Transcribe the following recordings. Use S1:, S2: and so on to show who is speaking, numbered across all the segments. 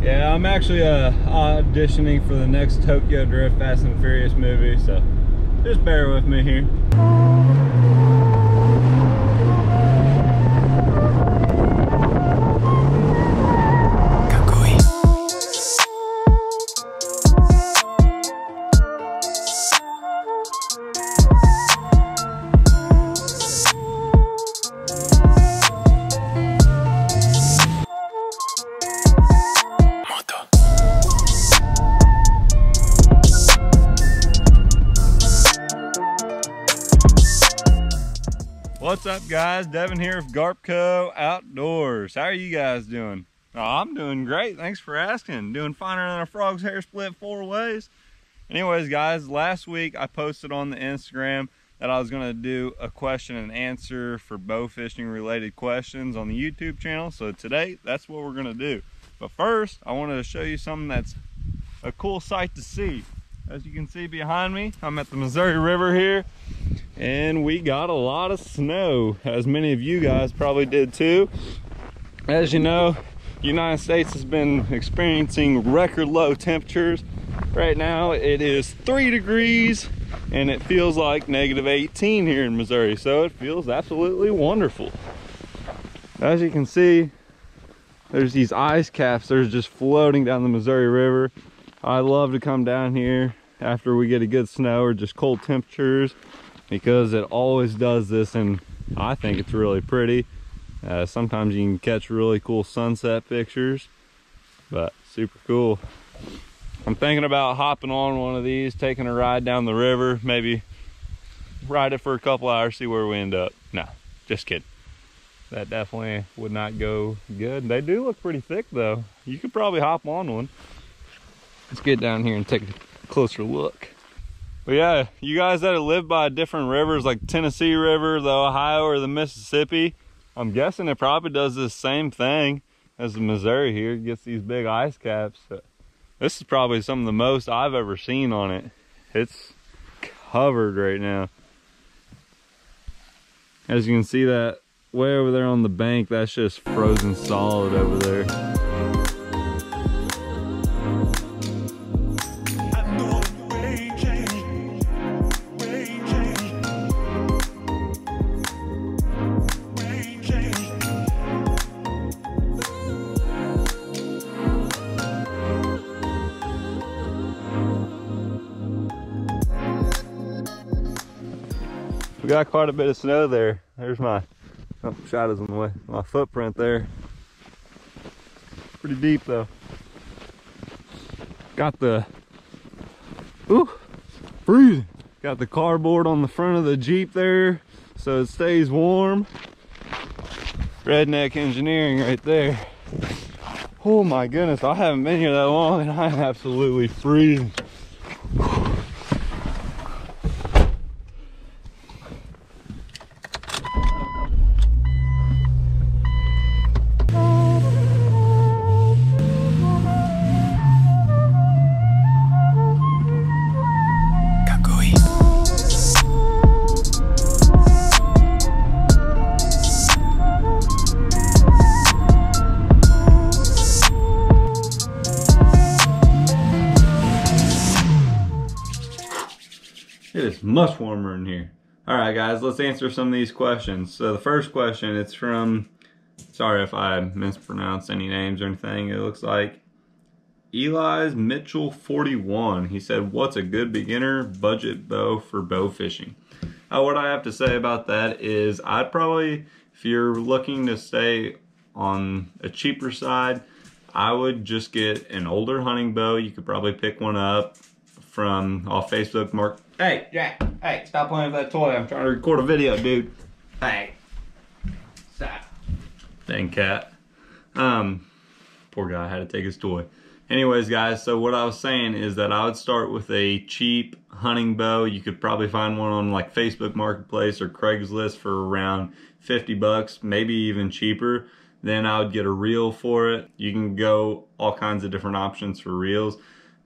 S1: Yeah, I'm actually auditioning for the next Tokyo Drift Fast and Furious movie, so just bear with me here. What's up, guys? Devin here with Carp Outdoors. How are you guys doing? Oh, I'm doing great. Thanks for asking. Doing finer than a frog's hair split 4 ways. Anyways, guys, last week I posted on the Instagram that I was going to do a question and answer for bow fishing related questions on the YouTube channel. So today, that's what we're going to do. But first, I wanted to show you something that's a cool sight to see. As you can see behind me, I'm at the Missouri River here, and we got a lot of snow, as many of you guys probably did too. As you know, the United States has been experiencing record low temperatures. Right now it is 3 degrees and it feels like -18 here in Missouri, so it feels absolutely wonderful. As you can see, there's these ice caps that are just floating down the Missouri River. I love to come down here after we get a good snow or just cold temperatures, because it always does this, and I think it's really pretty. Sometimes you can catch really cool sunset pictures, but super cool. I'm thinking about hopping on one of these, taking a ride down the river, maybe ride it for a couple hours, see where we end up. No, just kidding. That definitely would not go good. They do look pretty thick though. You could probably hop on one. Let's get down here and take a closer look. But yeah, you guys that have lived by different rivers like Tennessee River, the Ohio, or the Mississippi, I'm guessing it probably does the same thing as the Missouri here. It gets these big ice caps. This is probably some of the most I've ever seen on it. It's covered right now. As you can see, that way over there on the bank, that's just frozen solid over there. We got quite a bit of snow there. There's my, oh, shadows in the way, my footprint there. Pretty deep though. Got the, ooh, freezing. Got the cardboard on the front of the Jeep there so it stays warm. Redneck engineering right there. Oh my goodness, I haven't been here that long and I'm absolutely freezing. It is much warmer in here. All right, guys, let's answer some of these questions. So the first question, it's from, sorry if I mispronounced any names or anything. It looks like Eli's Mitchell 41. He said, what's a good beginner budget bow for bow fishing? What I have to say about that is I'd probably, if you're looking to stay on a cheaper side, I would just get an older hunting bow. You could probably pick one up from off Facebook. Mark, hey Jack, hey, stop playing with that toy. I'm trying to record a video, dude. Hey, stop. Dang cat. Poor guy had to take his toy. Anyways, guys, so what I was saying is that I would start with a cheap hunting bow. You could probably find one on like Facebook Marketplace or Craigslist for around 50 bucks, maybe even cheaper. Then I would get a reel for it. You can go all kinds of different options for reels,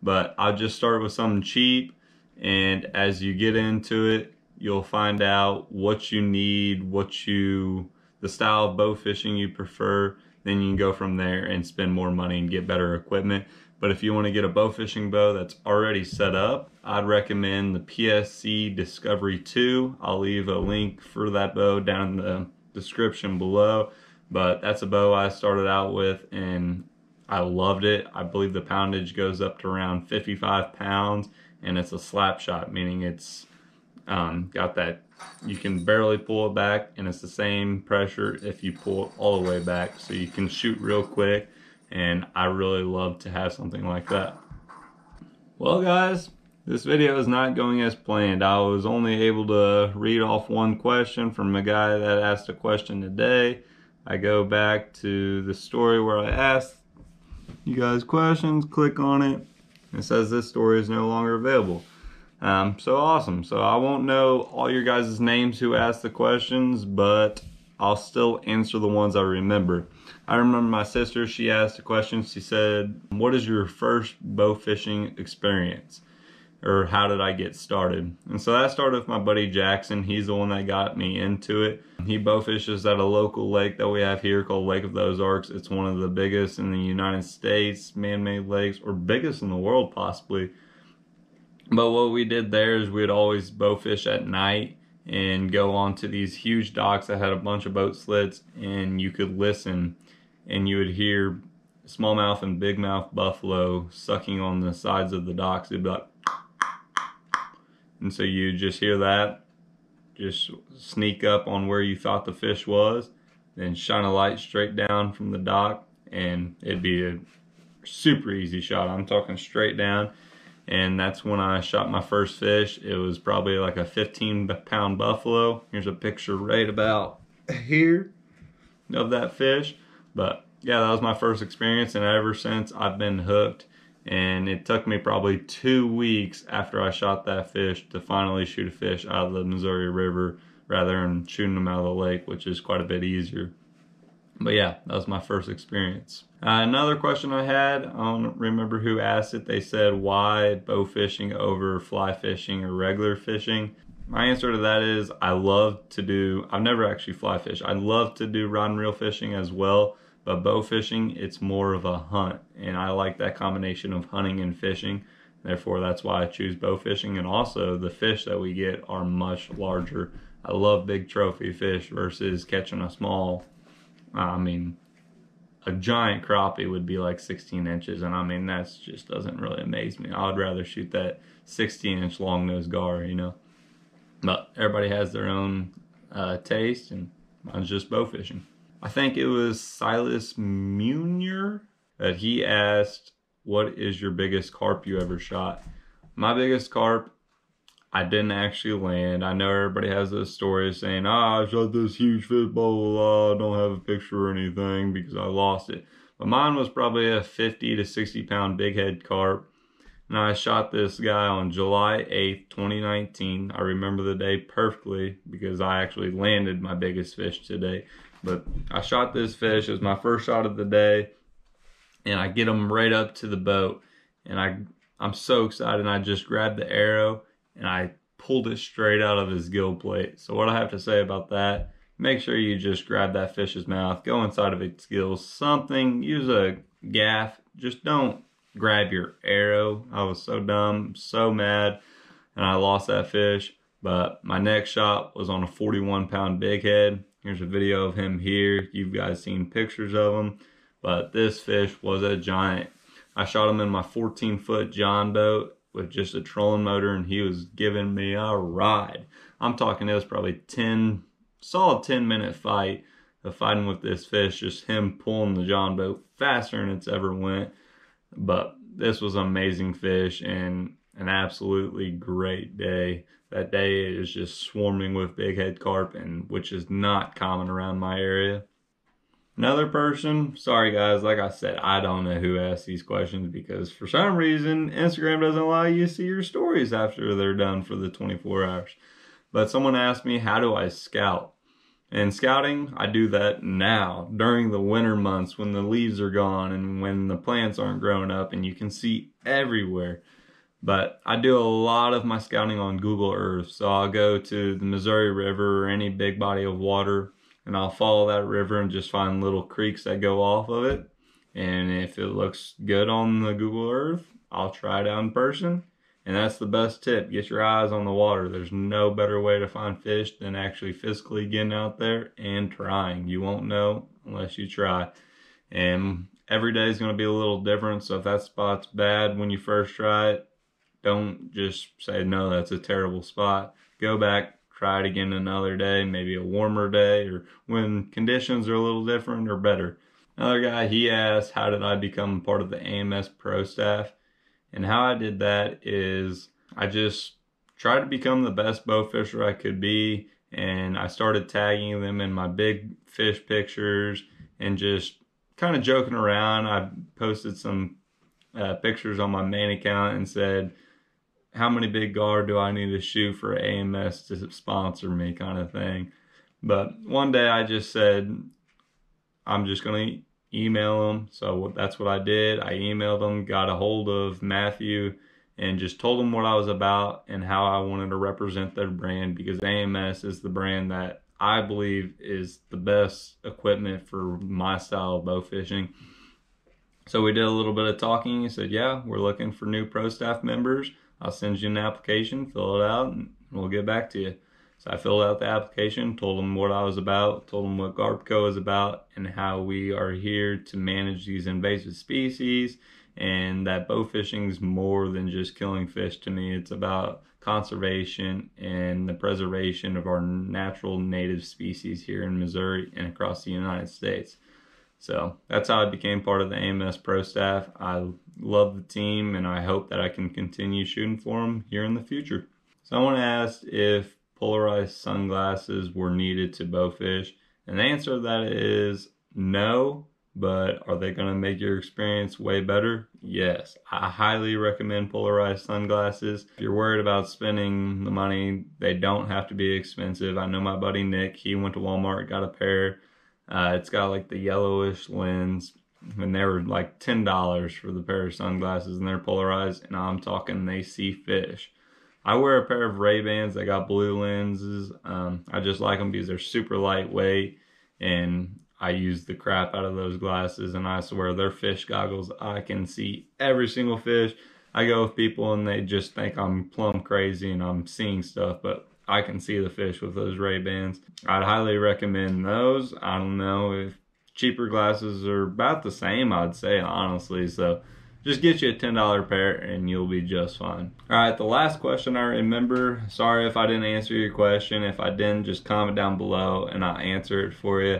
S1: but I'll just start with something cheap, and as you get into it, you'll find out what you need, the style of bow fishing you prefer, then you can go from there and spend more money and get better equipment. But if you want to get a bow fishing bow that's already set up, I'd recommend the PSC Discovery 2. I'll leave a link for that bow down in the description below. But that's a bow I started out with and I loved it. I believe the poundage goes up to around 55 pounds and it's a slap shot, meaning it's got that, you can barely pull it back and it's the same pressure if you pull it all the way back, so you can shoot real quick. And I really love to have something like that. Well guys, this video is not going as planned. I was only able to read off one question from a guy that asked a question today. I go back to the story where I asked you guys questions, click on it, and it says this story is no longer available. So awesome. So I won't know all your guys' names who asked the questions, but I'll still answer the ones I remember. I remember my sister, she asked a question. She said, what is your first bow fishing experience? Or how did I get started? And so that started with my buddy Jackson. He's the one that got me into it. He bow fishes at a local lake that we have here called Lake of the Ozarks. It's one of the biggest in the United States, man-made lakes, or biggest in the world possibly. But what we did there is we'd always bow fish at night and go on to these huge docks that had a bunch of boat slits, and you could listen and you would hear smallmouth and bigmouth buffalo sucking on the sides of the docks. It'd be like, and so you just hear that, just sneak up on where you thought the fish was, then shine a light straight down from the dock, and it'd be a super easy shot. I'm talking straight down. And that's when I shot my first fish. It was probably like a 15-pound buffalo. Here's a picture right about here of that fish. But yeah, that was my first experience, and ever since I've been hooked. And it took me probably 2 weeks after I shot that fish to finally shoot a fish out of the Missouri River rather than shooting them out of the lake, which is quite a bit easier. But yeah, that was my first experience. Another question I had, I don't remember who asked it. They said, why bow fishing over fly fishing or regular fishing? My answer to that is I've never actually fly fished. I love to do rod and reel fishing as well, but bow fishing, it's more of a hunt. And I like that combination of hunting and fishing. Therefore, that's why I choose bow fishing. And also, the fish that we get are much larger. I love big trophy fish versus catching a small, a giant crappie would be like 16 inches, and I mean, that just doesn't really amaze me. I would rather shoot that 16-inch long-nosed gar, you know. But everybody has their own taste, and mine's just bow fishing. I think it was Silas Munier that he asked, what is your biggest carp you ever shot? My biggest carp, I didn't actually land. I know everybody has those stories saying, I shot this huge fish, blah, blah, blah. I don't have a picture or anything because I lost it. But mine was probably a 50 to 60 pound big head carp. And I shot this guy on July 8th, 2019. I remember the day perfectly because I actually landed my biggest fish today. But I shot this fish. It was my first shot of the day. And I get him right up to the boat. And I'm so excited. I just grabbed the arrow and I pulled it straight out of his gill plate. So what I have to say about that, make sure you just grab that fish's mouth, go inside of its gills, something, use a gaff, just don't grab your arrow. I was so dumb, so mad, and I lost that fish. But my next shot was on a 41-pound big head. Here's a video of him here. You've guys seen pictures of him, but this fish was a giant. I shot him in my 14-foot John boat with just a trolling motor, and he was giving me a ride. I'm talking, it was probably solid 10-minute fight of fighting with this fish, just him pulling the John boat faster than it's ever went. But this was an amazing fish and an absolutely great day. That day is just swarming with big head carp, and which is not common around my area. Another person, sorry guys, like I said, I don't know who asked these questions because for some reason, Instagram doesn't allow you to see your stories after they're done for the 24 hours. But someone asked me, how do I scout? And scouting, I do that now, during the winter months when the leaves are gone and when the plants aren't growing up and you can see everywhere. But I do a lot of my scouting on Google Earth. So I'll go to the Missouri River or any big body of water, and I'll follow that river and just find little creeks that go off of it. And if it looks good on the Google Earth, I'll try it out in person. And that's the best tip. Get your eyes on the water. There's no better way to find fish than actually physically getting out there and trying. You won't know unless you try. And every day is going to be a little different. So if that spot's bad when you first try it, don't just say, no, that's a terrible spot. Go back, try it again another day, maybe a warmer day, or when conditions are a little different or better. Another guy, he asked, how did I become part of the AMS Pro staff? And how I did that is I just tried to become the best bow fisher I could be, and I started tagging them in my big fish pictures and just kind of joking around. I posted some pictures on my main account and said, how many big gar do I need to shoot for AMS to sponsor me, kind of thing. But one day I just said, I'm just going to email them. So that's what I did. I emailed them, got a hold of Matthew, and just told them what I was about and how I wanted to represent their brand, because AMS is the brand that I believe is the best equipment for my style of bow fishing. So we did a little bit of talking. He said, yeah, we're looking for new pro staff members. I'll send you an application, fill it out, and we'll get back to you. So I filled out the application, told them what I was about, told them what Carp Co is about, and how we are here to manage these invasive species, and that bow fishing is more than just killing fish to me. It's about conservation and the preservation of our natural native species here in Missouri and across the United States. So that's how I became part of the AMS Pro staff. I love the team, and I hope that I can continue shooting for them here in the future. Someone asked if polarized sunglasses were needed to bowfish, and the answer to that is no, but are they going to make your experience way better? Yes. I highly recommend polarized sunglasses. If you're worried about spending the money, they don't have to be expensive. I know my buddy Nick, he went to Walmart, got a pair. It's got like the yellowish lens, and they were like $10 for the pair of sunglasses, and they're polarized, and I'm talking they see fish. I wear a pair of Ray-Bans that got blue lenses. I just like them because they're super lightweight, and I use the crap out of those glasses, and I swear they're fish goggles. I can see every single fish. I go with people and they just think I'm plumb crazy and I'm seeing stuff, but I can see the fish with those Ray-Bans. I'd highly recommend those. I don't know if cheaper glasses are about the same, I'd say, honestly. So just get you a $10 pair and you'll be just fine. All right, the last question I remember. Sorry if I didn't answer your question. If I didn't, just comment down below and I'll answer it for you.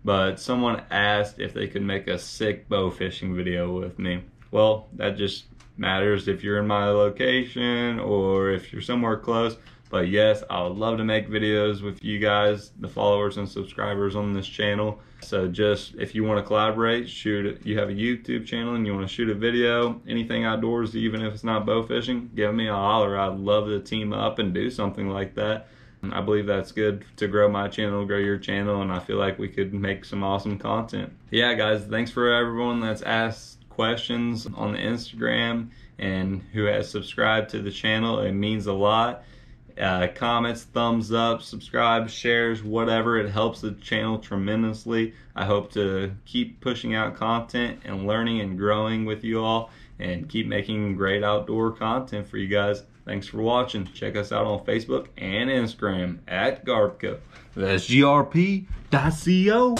S1: But someone asked if they could make a sick bow fishing video with me. Well, that just matters if you're in my location or if you're somewhere close. But yes, I would love to make videos with you guys, the followers and subscribers on this channel. So just, if you want to collaborate, shoot it. You have a YouTube channel and you want to shoot a video, anything outdoors, even if it's not bow fishing, give me a holler. I'd love to team up and do something like that. I believe that's good to grow my channel, grow your channel, and I feel like we could make some awesome content. Yeah, guys, thanks for everyone that's asked questions on the Instagram and who has subscribed to the channel. It means a lot. Comments, thumbs up, subscribe, shares, whatever, it helps the channel tremendously. I hope to keep pushing out content and learning and growing with you all, and keep making great outdoor content for you guys. Thanks for watching. Check us out on Facebook and Instagram at Carp Co. That's grp.co.